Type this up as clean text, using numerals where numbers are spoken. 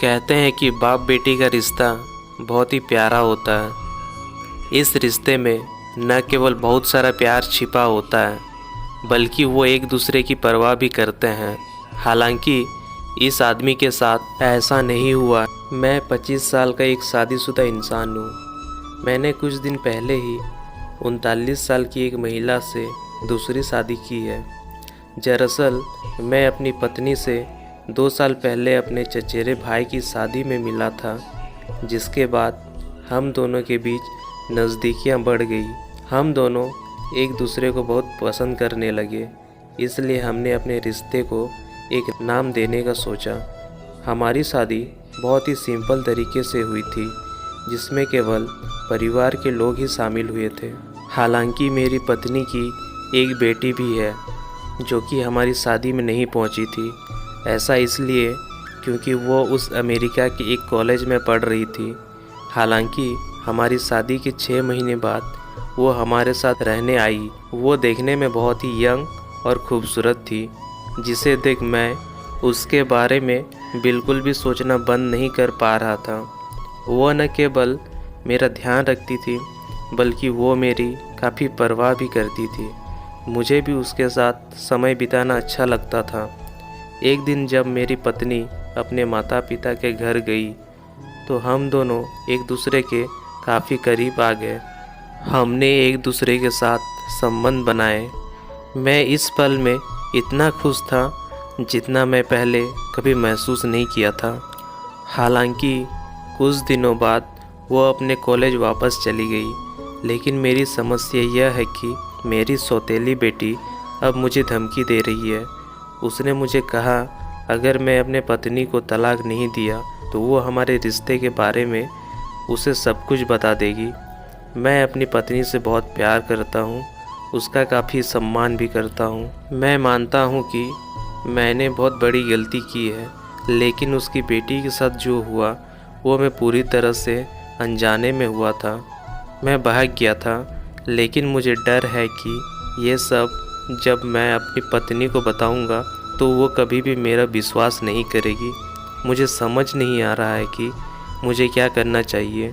कहते हैं कि बाप बेटी का रिश्ता बहुत ही प्यारा होता है। इस रिश्ते में न केवल बहुत सारा प्यार छिपा होता है, बल्कि वो एक दूसरे की परवाह भी करते हैं। हालांकि इस आदमी के साथ ऐसा नहीं हुआ। मैं 25 साल का एक शादीशुदा इंसान हूँ। मैंने कुछ दिन पहले ही 39 साल की एक महिला से दूसरी शादी की है। दरअसल मैं अपनी पत्नी से 2 साल पहले अपने चचेरे भाई की शादी में मिला था, जिसके बाद हम दोनों के बीच नज़दीकियाँ बढ़ गई। हम दोनों एक दूसरे को बहुत पसंद करने लगे, इसलिए हमने अपने रिश्ते को एक नाम देने का सोचा। हमारी शादी बहुत ही सिंपल तरीके से हुई थी, जिसमें केवल परिवार के लोग ही शामिल हुए थे। हालांकि मेरी पत्नी की एक बेटी भी है, जो कि हमारी शादी में नहीं पहुंची थी। ऐसा इसलिए क्योंकि वो उस अमेरिका के एक कॉलेज में पढ़ रही थी। हालांकि हमारी शादी के 6 महीने बाद वो हमारे साथ रहने आई। वो देखने में बहुत ही यंग और खूबसूरत थी, जिसे देख मैं उसके बारे में बिल्कुल भी सोचना बंद नहीं कर पा रहा था। वो न केवल मेरा ध्यान रखती थी, बल्कि वो मेरी काफ़ी परवाह भी करती थी। मुझे भी उसके साथ समय बिताना अच्छा लगता था। एक दिन जब मेरी पत्नी अपने माता पिता के घर गई, तो हम दोनों एक दूसरे के काफ़ी करीब आ गए। हमने एक दूसरे के साथ संबंध बनाए। मैं इस पल में इतना खुश था जितना मैं पहले कभी महसूस नहीं किया था। हालांकि कुछ दिनों बाद वो अपने कॉलेज वापस चली गई, लेकिन मेरी समस्या यह है कि मेरी सौतेली बेटी अब मुझे धमकी दे रही है। उसने मुझे कहा अगर मैं अपने पत्नी को तलाक नहीं दिया तो वो हमारे रिश्ते के बारे में उसे सब कुछ बता देगी। मैं अपनी पत्नी से बहुत प्यार करता हूँ, उसका काफ़ी सम्मान भी करता हूँ। मैं मानता हूँ कि मैंने बहुत बड़ी गलती की है, लेकिन उसकी बेटी के साथ जो हुआ वो मैं पूरी तरह से अनजाने में हुआ था। मैं बहक गया था, लेकिन मुझे डर है कि ये सब जब मैं अपनी पत्नी को बताऊंगा तो वो कभी भी मेरा विश्वास नहीं करेगी। मुझे समझ नहीं आ रहा है कि मुझे क्या करना चाहिए।